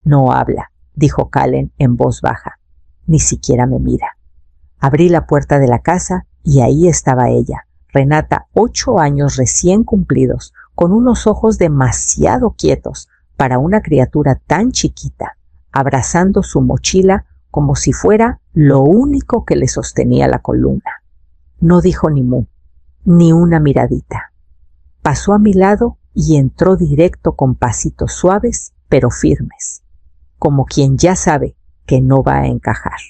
No habla, dijo Kallen en voz baja. Ni siquiera me mira. Abrí la puerta de la casa y ahí estaba ella, Renata, 8 años recién cumplidos, con unos ojos demasiado quietos para una criatura tan chiquita, abrazando su mochila como si fuera lo único que le sostenía la columna. No dijo ni mu, ni una miradita. Pasó a mi lado y entró directo con pasitos suaves pero firmes, como quien ya sabe que no va a encajar.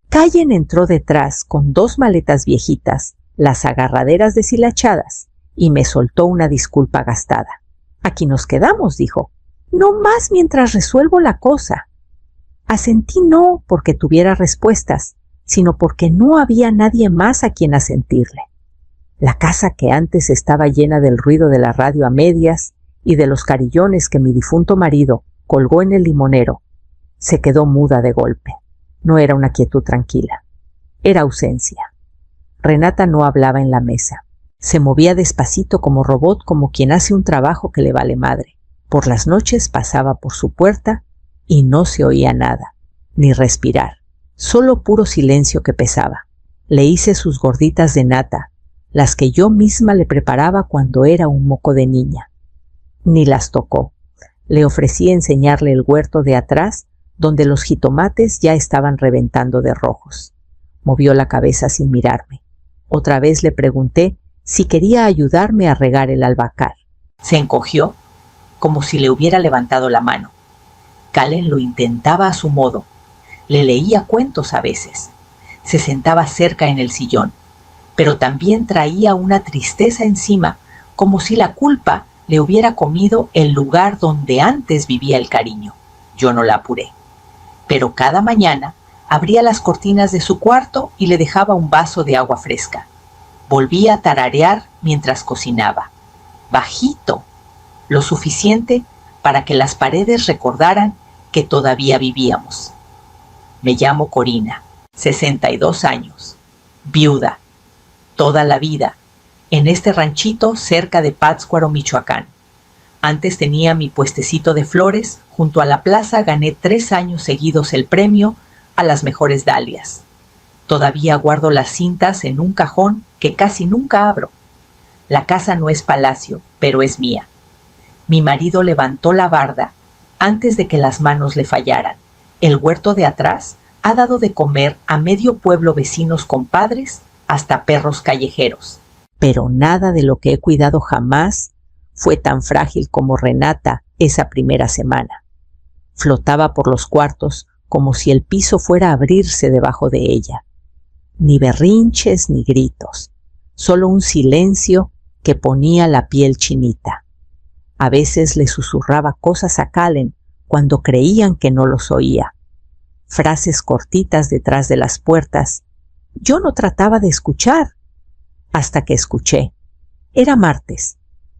Kallen entró detrás con 2 maletas viejitas, las agarraderas deshilachadas, y me soltó una disculpa gastada. Aquí nos quedamos, dijo. No más mientras resuelvo la cosa. Asentí no porque tuviera respuestas, sino porque no había nadie más a quien asentirle. La casa que antes estaba llena del ruido de la radio a medias y de los carillones que mi difunto marido colgó en el limonero, se quedó muda de golpe. No era una quietud tranquila, era ausencia. Renata no hablaba en la mesa. Se movía despacito como robot, como quien hace un trabajo que le vale madre. Por las noches pasaba por su puerta y no se oía nada, ni respirar, solo puro silencio que pesaba. Le hice sus gorditas de nata, las que yo misma le preparaba cuando era un moco de niña. Ni las tocó. Le ofrecí enseñarle el huerto de atrás, donde los jitomates ya estaban reventando de rojos. Movió la cabeza sin mirarme. Otra vez le pregunté si quería ayudarme a regar el albahacar. Se encogió, como si le hubiera levantado la mano. Kallen lo intentaba a su modo. Le leía cuentos a veces. Se sentaba cerca en el sillón, pero también traía una tristeza encima, como si la culpa le hubiera comido el lugar donde antes vivía el cariño. Yo no la apuré. Pero cada mañana abría las cortinas de su cuarto y le dejaba un vaso de agua fresca. Volvía a tararear mientras cocinaba. Bajito, lo suficiente para que las paredes recordaran que todavía vivíamos. Me llamo Corina, 62 años, viuda, toda la vida, en este ranchito cerca de Pátzcuaro, Michoacán. Antes tenía mi puestecito de flores, junto a la plaza gané 3 años seguidos el premio a las mejores dalias. Todavía guardo las cintas en un cajón que casi nunca abro. La casa no es palacio, pero es mía. Mi marido levantó la barda antes de que las manos le fallaran. El huerto de atrás ha dado de comer a medio pueblo, vecinos, compadres, hasta perros callejeros. Pero nada de lo que he cuidado jamás fue tan frágil como Renata esa primera semana. Flotaba por los cuartos como si el piso fuera a abrirse debajo de ella. Ni berrinches ni gritos, solo un silencio que ponía la piel chinita. A veces le susurraba cosas a Kallen cuando creían que no los oía. Frases cortitas detrás de las puertas. Yo no trataba de escuchar, hasta que escuché. Era martes.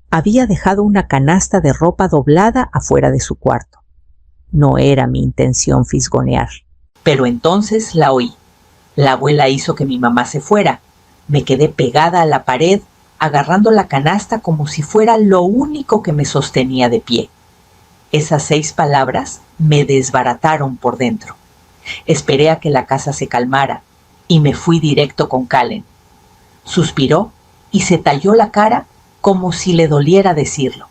Había dejado una canasta de ropa doblada afuera de su cuarto. No era mi intención fisgonear. Pero entonces la oí. La abuela hizo que mi mamá se fuera. Me quedé pegada a la pared, agarrando la canasta como si fuera lo único que me sostenía de pie. Esas 6 palabras me desbarataron por dentro. Esperé a que la casa se calmara y me fui directo con Kallen. Suspiró y se talló la cara como si le doliera decirlo.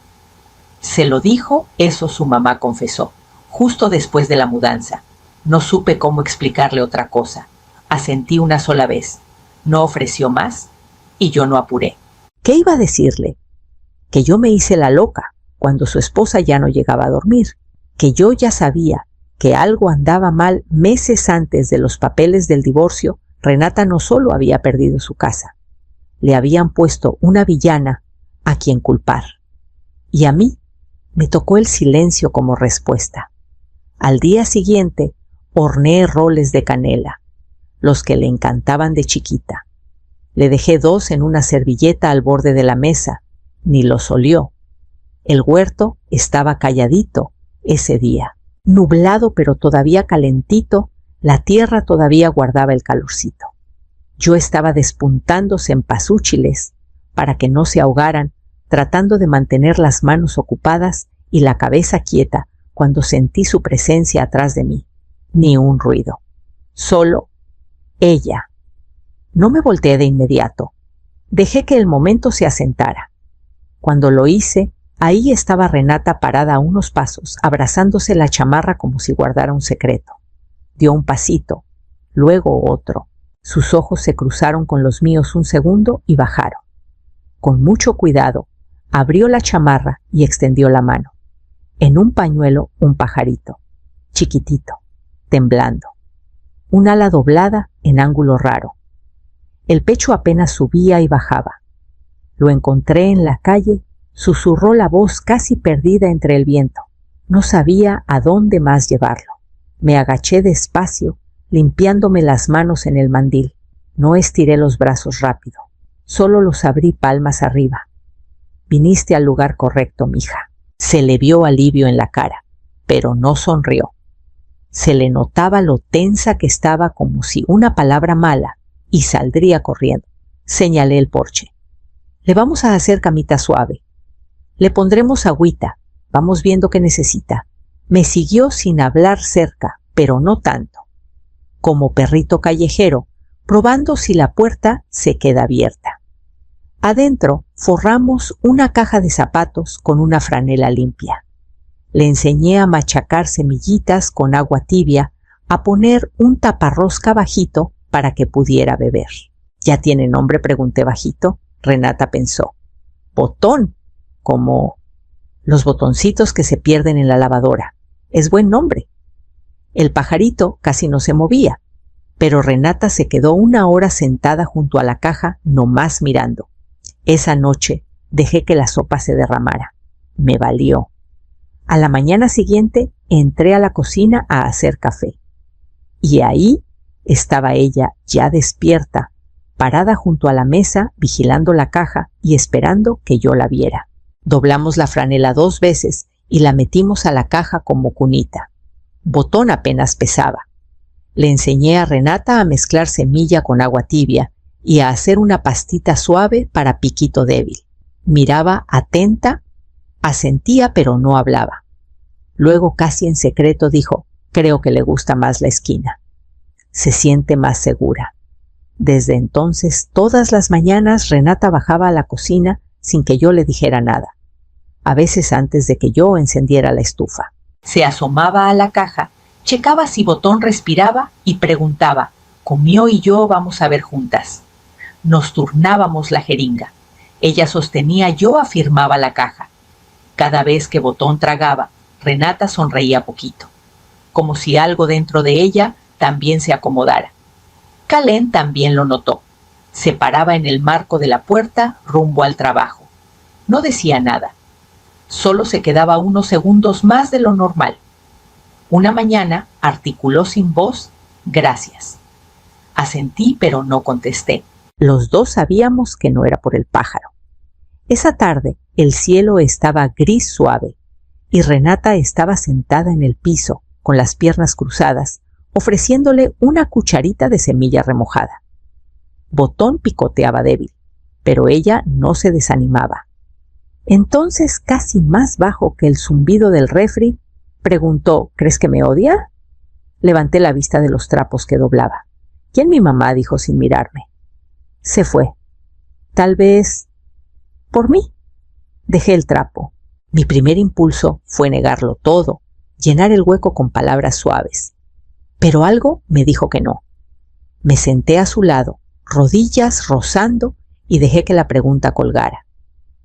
Se lo dijo, eso su mamá confesó, justo después de la mudanza. No supe cómo explicarle otra cosa. Asentí una sola vez. No ofreció más y yo no apuré. ¿Qué iba a decirle? Que yo me hice la loca cuando su esposa ya no llegaba a dormir, que yo ya sabía que algo andaba mal meses antes de los papeles del divorcio. Renata no solo había perdido su casa, le habían puesto una villana a quien culpar. Y a mí me tocó el silencio como respuesta. Al día siguiente horneé roles de canela, los que le encantaban de chiquita. Le dejé 2 en una servilleta al borde de la mesa, ni los olió. El huerto estaba calladito ese día, nublado pero todavía calentito. La tierra todavía guardaba el calorcito. Yo estaba despuntando cempasúchiles para que no se ahogaran, tratando de mantener las manos ocupadas y la cabeza quieta cuando sentí su presencia atrás de mí. Ni un ruido. Solo ella. No me volteé de inmediato. Dejé que el momento se asentara. Cuando lo hice, ahí estaba Renata parada a unos pasos, abrazándose la chamarra como si guardara un secreto. Dio un pasito, luego otro. Sus ojos se cruzaron con los míos un segundo y bajaron. Con mucho cuidado, abrió la chamarra y extendió la mano. En un pañuelo, un pajarito, chiquitito, temblando. Un ala doblada en ángulo raro. El pecho apenas subía y bajaba. Lo encontré en la calle, susurró la voz casi perdida entre el viento. No sabía a dónde más llevarlo. Me agaché despacio, limpiándome las manos en el mandil. No estiré los brazos rápido, solo los abrí palmas arriba. Viniste al lugar correcto, mija. Se le vio alivio en la cara, pero no sonrió. Se le notaba lo tensa que estaba, como si una palabra mala y saldría corriendo. Señalé el porche. Le vamos a hacer camita suave. Le pondremos agüita. Vamos viendo qué necesita. Me siguió sin hablar cerca, pero no tanto. Como perrito callejero, probando si la puerta se queda abierta. Adentro forramos una caja de zapatos con una franela limpia. Le enseñé a machacar semillitas con agua tibia, a poner un taparrosca bajito para que pudiera beber. ¿Ya tiene nombre?, pregunté bajito. Renata pensó. Botón, como los botoncitos que se pierden en la lavadora. Es buen nombre. El pajarito casi no se movía, pero Renata se quedó 1 hora sentada junto a la caja, nomás mirando. Esa noche dejé que la sopa se derramara. Me valió. A la mañana siguiente entré a la cocina a hacer café. Y ahí estaba ella, ya despierta, parada junto a la mesa, vigilando la caja y esperando que yo la viera. Doblamos la franela 2 veces y la metimos a la caja como cunita. Botón apenas pesaba. Le enseñé a Renata a mezclar semilla con agua tibia y a hacer una pastita suave para piquito débil. Miraba atenta, asentía pero no hablaba. Luego, casi en secreto, dijo: creo que le gusta más la esquina. Se siente más segura. Desde entonces, todas las mañanas Renata bajaba a la cocina sin que yo le dijera nada. A veces antes de que yo encendiera la estufa. Se asomaba a la caja, checaba si Botón respiraba y preguntaba: ¿comió y yo vamos a ver juntas? Nos turnábamos la jeringa. Ella sostenía, yo afirmaba la caja. Cada vez que Botón tragaba, Renata sonreía poquito, como si algo dentro de ella también se acomodara. Calén también lo notó. Se paraba en el marco de la puerta rumbo al trabajo. No decía nada. Solo se quedaba unos segundos más de lo normal. Una mañana articuló sin voz: gracias. Asentí, pero no contesté. Los dos sabíamos que no era por el pájaro. Esa tarde el cielo estaba gris suave y Renata estaba sentada en el piso con las piernas cruzadas, ofreciéndole una cucharita de semilla remojada. Botón picoteaba débil, pero ella no se desanimaba. Entonces, casi más bajo que el zumbido del refri, preguntó: ¿crees que me odia? Levanté la vista de los trapos que doblaba. ¿Quién? Mi mamá, dijo sin mirarme. Se fue. Tal vez por mí. Dejé el trapo. Mi primer impulso fue negarlo todo, llenar el hueco con palabras suaves. Pero algo me dijo que no. Me senté a su lado, rodillas rozando, y dejé que la pregunta colgara.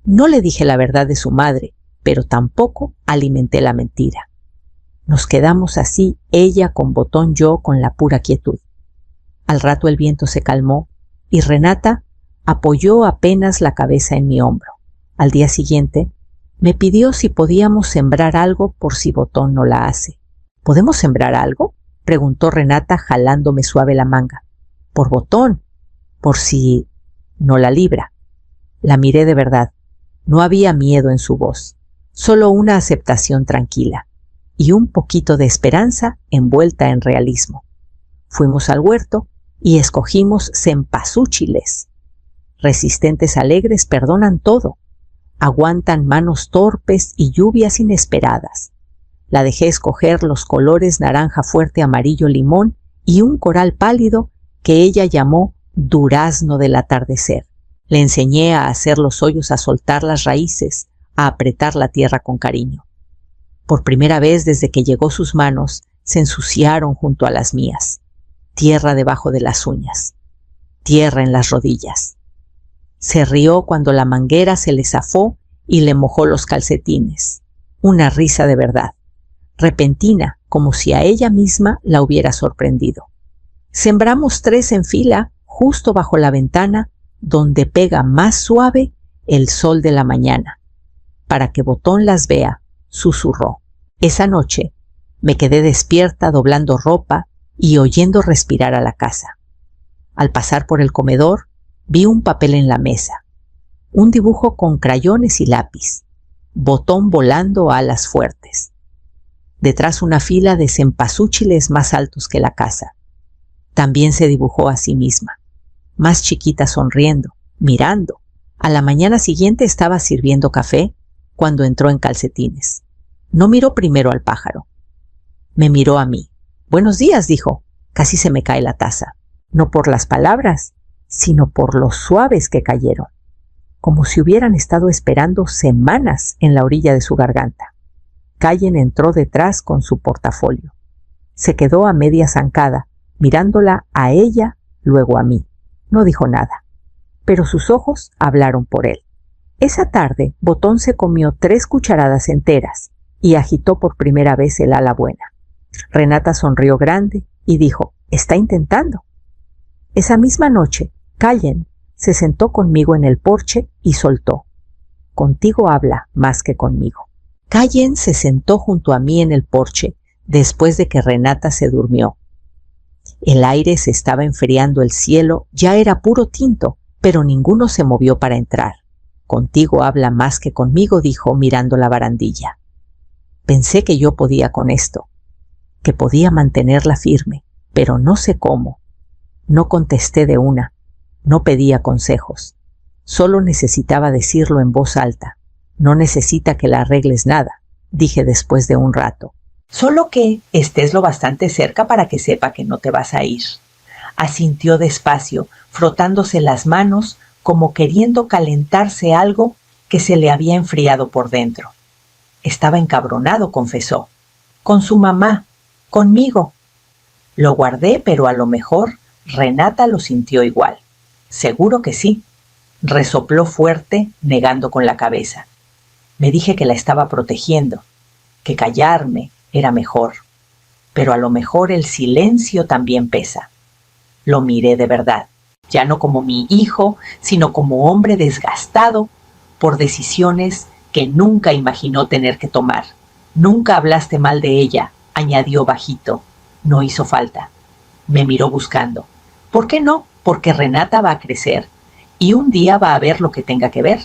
No le dije la verdad de su madre, pero tampoco alimenté la mentira. Nos quedamos así, ella con Botón, yo con la pura quietud. Al rato el viento se calmó y Renata apoyó apenas la cabeza en mi hombro. Al día siguiente me pidió si podíamos sembrar algo por si Botón no la hace. ¿Podemos sembrar algo?, preguntó Renata jalándome suave la manga. Por Botón, por si no la libra. La miré de verdad. No había miedo en su voz, solo una aceptación tranquila y un poquito de esperanza envuelta en realismo. Fuimos al huerto y escogimos cempasúchiles. Resistentes alegres perdonan todo, aguantan manos torpes y lluvias inesperadas. La dejé escoger los colores naranja fuerte, amarillo, limón y un coral pálido que ella llamó durazno del atardecer. Le enseñé a hacer los hoyos, a soltar las raíces, a apretar la tierra con cariño. Por primera vez desde que llegó sus manos se ensuciaron junto a las mías. Tierra debajo de las uñas, tierra en las rodillas. Se rió cuando la manguera se le zafó y le mojó los calcetines. Una risa de verdad, repentina, como si a ella misma la hubiera sorprendido. Sembramos 3 en fila justo bajo la ventana donde pega más suave el sol de la mañana. Para que Botón las vea, susurró. Esa noche me quedé despierta doblando ropa y oyendo respirar a la casa. Al pasar por el comedor, vi un papel en la mesa, un dibujo con crayones y lápiz, Botón volando alas fuertes. Detrás una fila de cempasúchiles más altos que la casa. También se dibujó a sí misma, más chiquita, sonriendo, mirando. A la mañana siguiente estaba sirviendo café cuando entró en calcetines. No miró primero al pájaro. Me miró a mí. «Buenos días», dijo. Casi se me cae la taza. No por las palabras, sino por lo suaves que cayeron, como si hubieran estado esperando semanas en la orilla de su garganta. Callen entró detrás con su portafolio. Se quedó a media zancada, mirándola a ella, luego a mí. No dijo nada, pero sus ojos hablaron por él. Esa tarde, Botón se comió 3 cucharadas enteras y agitó por primera vez el ala buena. Renata sonrió grande y dijo: «Está intentando». Esa misma noche, Callen se sentó conmigo en el porche y soltó: «Contigo habla más que conmigo». Callen se sentó junto a mí en el porche después de que Renata se durmió. El aire se estaba enfriando, el cielo ya era puro tinto, pero ninguno se movió para entrar. «Contigo habla más que conmigo», dijo mirando la barandilla. Pensé que yo podía con esto, que podía mantenerla firme, pero no sé cómo. No contesté de una, no pedía consejos. Solo necesitaba decirlo en voz alta. «No necesita que la arregles nada», dije después de un rato. «Solo que estés lo bastante cerca para que sepa que no te vas a ir». Asintió despacio, frotándose las manos como queriendo calentarse algo que se le había enfriado por dentro. Estaba encabronado, confesó. «Con su mamá, conmigo». Lo guardé, pero a lo mejor Renata lo sintió igual. «Seguro que sí», resopló fuerte, negando con la cabeza. Me dije que la estaba protegiendo, que callarme era mejor, pero a lo mejor el silencio también pesa. Lo miré de verdad, ya no como mi hijo, sino como hombre desgastado por decisiones que nunca imaginó tener que tomar. «Nunca hablaste mal de ella», añadió bajito. No hizo falta. Me miró buscando. «¿Por qué no? Porque Renata va a crecer y un día va a ver lo que tenga que ver.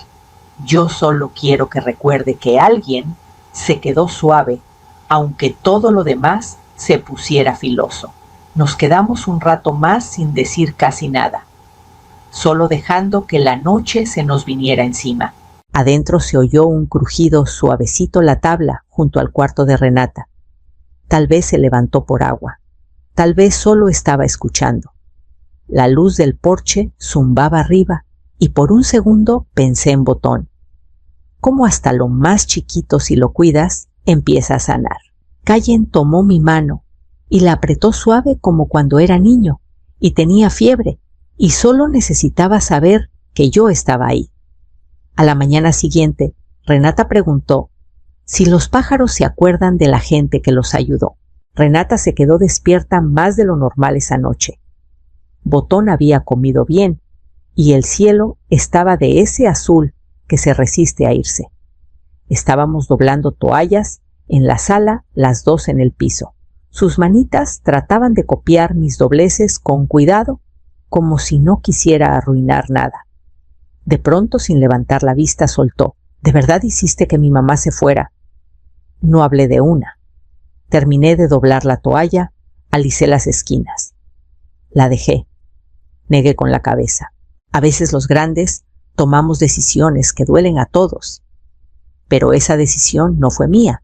Yo solo quiero que recuerde que alguien se quedó suave, aunque todo lo demás se pusiera filoso». Nos quedamos un rato más sin decir casi nada, solo dejando que la noche se nos viniera encima. Adentro se oyó un crujido suavecito la tabla junto al cuarto de Renata. Tal vez se levantó por agua, tal vez solo estaba escuchando. La luz del porche zumbaba arriba y por un segundo pensé en Botón. Cómo hasta lo más chiquito, si lo cuidas, empieza a sanar. Callen tomó mi mano y la apretó suave como cuando era niño y tenía fiebre y solo necesitaba saber que yo estaba ahí. A la mañana siguiente, Renata preguntó si los pájaros se acuerdan de la gente que los ayudó. Renata se quedó despierta más de lo normal esa noche. Botón había comido bien y el cielo estaba de ese azul que se resiste a irse. Estábamos doblando toallas en la sala, las 2 en el piso. Sus manitas trataban de copiar mis dobleces con cuidado, como si no quisiera arruinar nada. De pronto, sin levantar la vista, soltó: «¿De verdad hiciste que mi mamá se fuera?» No hablé de una. Terminé de doblar la toalla, alicé las esquinas. La dejé. Negué con la cabeza. A veces los grandes tomamos decisiones que duelen a todos. Pero esa decisión no fue mía.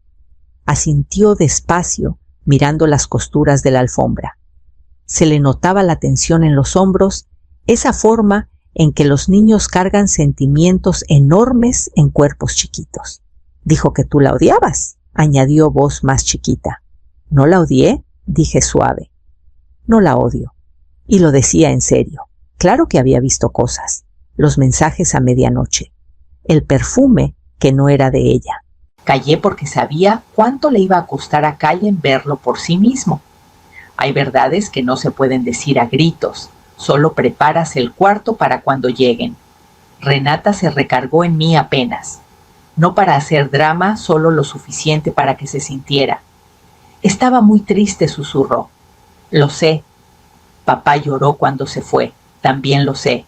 Asintió despacio, mirando las costuras de la alfombra. Se le notaba la tensión en los hombros, esa forma en que los niños cargan sentimientos enormes en cuerpos chiquitos. Dijo que tú la odiabas, añadió voz más chiquita. No la odié, dije suave. No la odio. Y lo decía en serio. Claro que había visto cosas. Los mensajes a medianoche. El perfume que no era de ella. Callé porque sabía cuánto le iba a costar a Callen verlo por sí mismo. Hay verdades que no se pueden decir a gritos. Solo preparas el cuarto para cuando lleguen. Renata se recargó en mí apenas. No para hacer drama, solo lo suficiente para que se sintiera. Estaba muy triste, susurró. Lo sé. Papá lloró cuando se fue. También lo sé.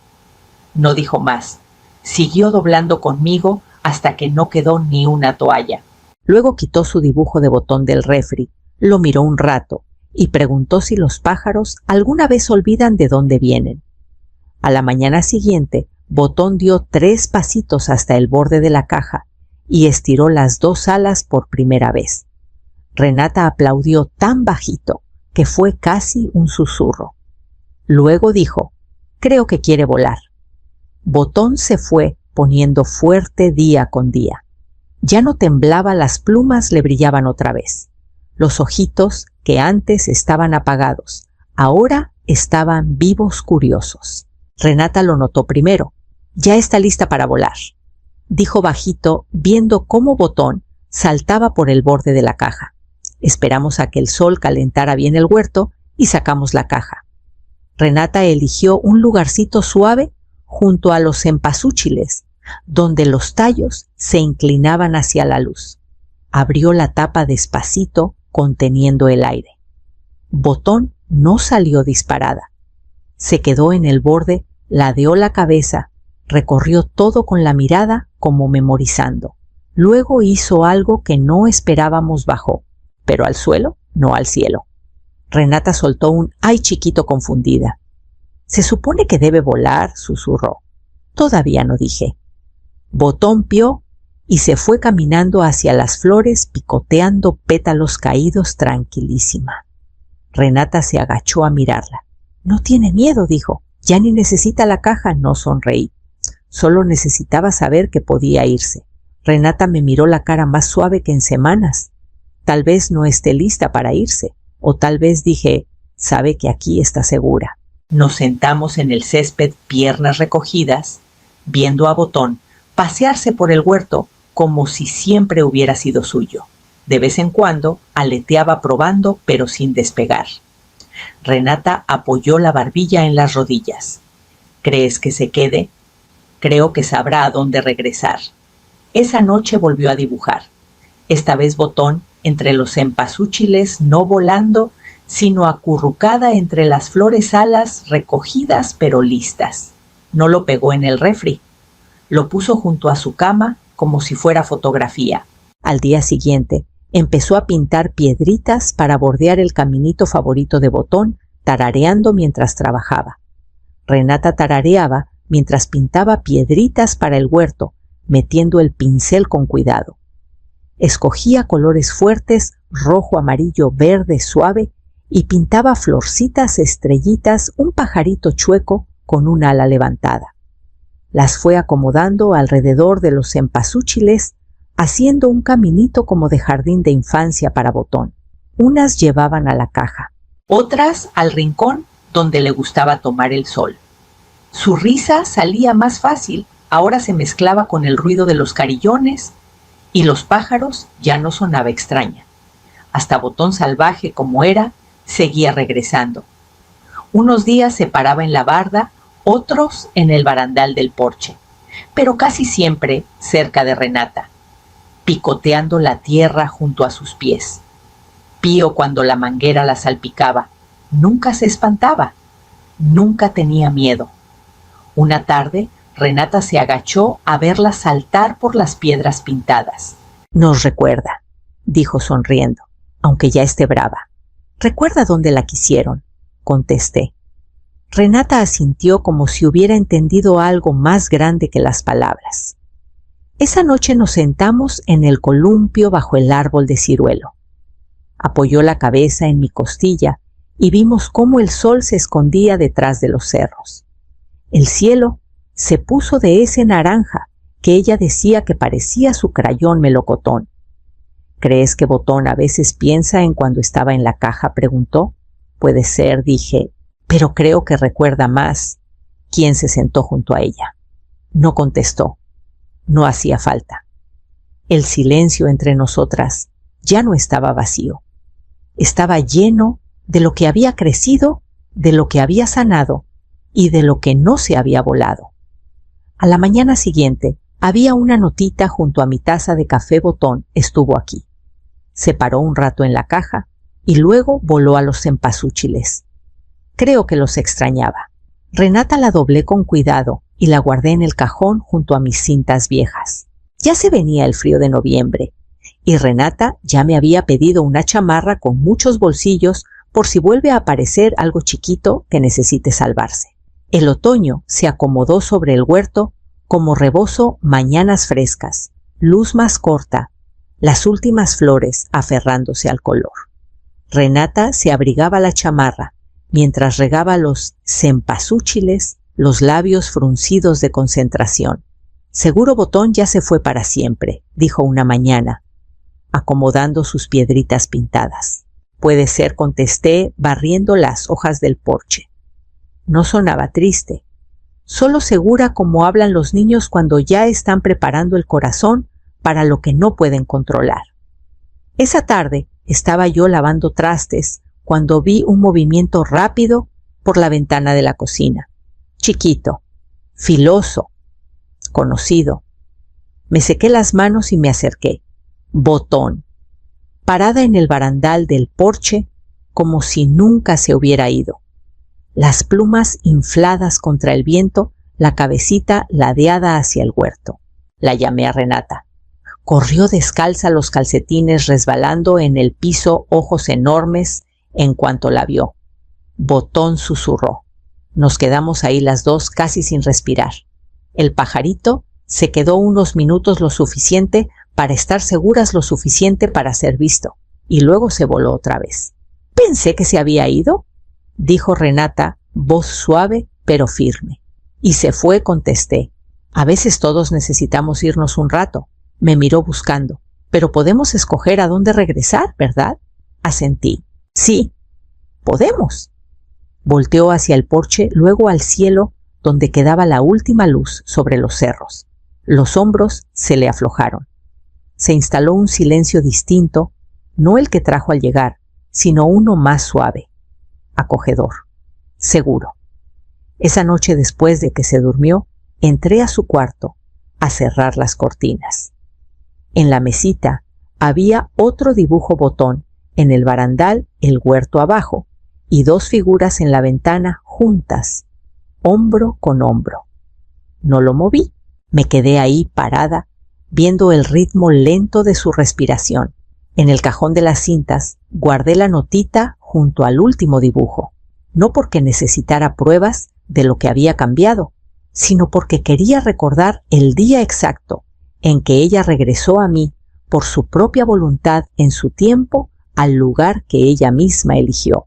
No dijo más. Siguió doblando conmigo hasta que no quedó ni una toalla. Luego quitó su dibujo de botón del refri, lo miró un rato y preguntó si los pájaros alguna vez olvidan de dónde vienen. A la mañana siguiente, Botón dio 3 pasitos hasta el borde de la caja y estiró las 2 alas por primera vez. Renata aplaudió tan bajito que fue casi un susurro. Luego dijo, creo que quiere volar. Botón se fue poniendo fuerte día con día. Ya no temblaba, las plumas le brillaban otra vez. Los ojitos, que antes estaban apagados, ahora estaban vivos, curiosos. Renata lo notó primero. Ya está lista para volar, dijo bajito, viendo cómo Botón saltaba por el borde de la caja. Esperamos a que el sol calentara bien el huerto y sacamos la caja. Renata eligió un lugarcito suave junto a los cempasúchiles, donde los tallos se inclinaban hacia la luz. Abrió la tapa despacito, conteniendo el aire. Botón no salió disparada. Se quedó en el borde, ladeó la cabeza, recorrió todo con la mirada como memorizando. Luego hizo algo que no esperábamos, bajó, pero al suelo, no al cielo. Renata soltó un ¡ay chiquito! Confundida. «Se supone que debe volar», susurró. «Todavía no», dije. Botón pió y se fue caminando hacia las flores, picoteando pétalos caídos, tranquilísima. Renata se agachó a mirarla. «No tiene miedo», dijo. «Ya ni necesita la caja», no sonreí. Solo necesitaba saber que podía irse. Renata me miró la cara más suave que en semanas. Tal vez no esté lista para irse, o tal vez dije, sabe que aquí está segura. Nos sentamos en el césped, piernas recogidas, viendo a Botón pasearse por el huerto como si siempre hubiera sido suyo. De vez en cuando aleteaba probando, pero sin despegar. Renata apoyó la barbilla en las rodillas. «¿Crees que se quede?» «Creo que sabrá a dónde regresar». Esa noche volvió a dibujar. Esta vez Botón entre los cempasúchiles, no volando, sino acurrucada entre las flores, alas recogidas pero listas. No lo pegó en el refri. Lo puso junto a su cama como si fuera fotografía. Al día siguiente empezó a pintar piedritas para bordear el caminito favorito de Botón, tarareando mientras trabajaba. Renata tarareaba mientras pintaba piedritas para el huerto, metiendo el pincel con cuidado. Escogía colores fuertes, rojo, amarillo, verde, suave, y pintaba florcitas, estrellitas, un pajarito chueco con un ala levantada. Las fue acomodando alrededor de los cempasúchiles, haciendo un caminito como de jardín de infancia para Botón. Unas llevaban a la caja, otras al rincón donde le gustaba tomar el sol. Su risa salía más fácil, ahora se mezclaba con el ruido de los carillones, y los pájaros ya no sonaba extraña. Hasta Botón, salvaje como era, seguía regresando. Unos días se paraba en la barda, otros en el barandal del porche, pero casi siempre cerca de Renata, picoteando la tierra junto a sus pies. Pío cuando la manguera la salpicaba. Nunca se espantaba, nunca tenía miedo. Una tarde, Renata se agachó a verla saltar por las piedras pintadas. «Nos recuerda», dijo sonriendo, aunque ya esté brava. «¿Recuerda dónde la quisieron?», contesté. Renata asintió como si hubiera entendido algo más grande que las palabras. Esa noche nos sentamos en el columpio bajo el árbol de ciruelo. Apoyó la cabeza en mi costilla y vimos cómo el sol se escondía detrás de los cerros. El cielo se puso de ese naranja que ella decía que parecía su crayón melocotón. ¿Crees que Botón a veces piensa en cuando estaba en la caja?, preguntó. Puede ser, dije, pero creo que recuerda más quién se sentó junto a ella. No contestó. No hacía falta. El silencio entre nosotras ya no estaba vacío. Estaba lleno de lo que había crecido, de lo que había sanado y de lo que no se había volado. A la mañana siguiente había una notita junto a mi taza de café. Botón estuvo aquí. Se paró un rato en la caja y luego voló a los cempasúchiles. Creo que los extrañaba. Renata la doblé con cuidado y la guardé en el cajón junto a mis cintas viejas. Ya se venía el frío de noviembre y Renata ya me había pedido una chamarra con muchos bolsillos por si vuelve a aparecer algo chiquito que necesite salvarse. El otoño se acomodó sobre el huerto como rebozo mañanas frescas, luz más corta, las últimas flores aferrándose al color. Renata se abrigaba la chamarra mientras regaba los cempasúchiles, los labios fruncidos de concentración. Seguro Botón ya se fue para siempre, dijo una mañana, acomodando sus piedritas pintadas. Puede ser, contesté, barriendo las hojas del porche. No sonaba triste, solo segura como hablan los niños cuando ya están preparando el corazón para lo que no pueden controlar. Esa tarde estaba yo lavando trastes cuando vi un movimiento rápido por la ventana de la cocina. Chiquito, filoso, conocido. Me sequé las manos y me acerqué. Botón, parada en el barandal del porche como si nunca se hubiera ido. Las plumas infladas contra el viento, la cabecita ladeada hacia el huerto. La llamé a Renata. Corrió descalza los calcetines resbalando en el piso, ojos enormes, en cuanto la vio. Botón susurró. Nos quedamos ahí las dos casi sin respirar. El pajarito se quedó unos minutos lo suficiente para estar seguras lo suficiente para ser visto, y luego se voló otra vez. Pensé que se había ido, dijo Renata, voz suave pero firme. Y se fue, contesté. A veces todos necesitamos irnos un rato. Me miró buscando. Pero podemos escoger a dónde regresar, ¿verdad? Asentí. Sí, podemos. Volteó hacia el porche, luego al cielo, donde quedaba la última luz sobre los cerros. Los hombros se le aflojaron. Se instaló un silencio distinto, no el que trajo al llegar, sino uno más suave, acogedor, seguro. Esa noche, después de que se durmió, entré a su cuarto a cerrar las cortinas. En la mesita había otro dibujo Botón, en el barandal el huerto abajo, y dos figuras en la ventana juntas, hombro con hombro. No lo moví, me quedé ahí parada, viendo el ritmo lento de su respiración. En el cajón de las cintas guardé la notita junto al último dibujo, no porque necesitara pruebas de lo que había cambiado, sino porque quería recordar el día exacto en que ella regresó a mí por su propia voluntad en su tiempo al lugar que ella misma eligió.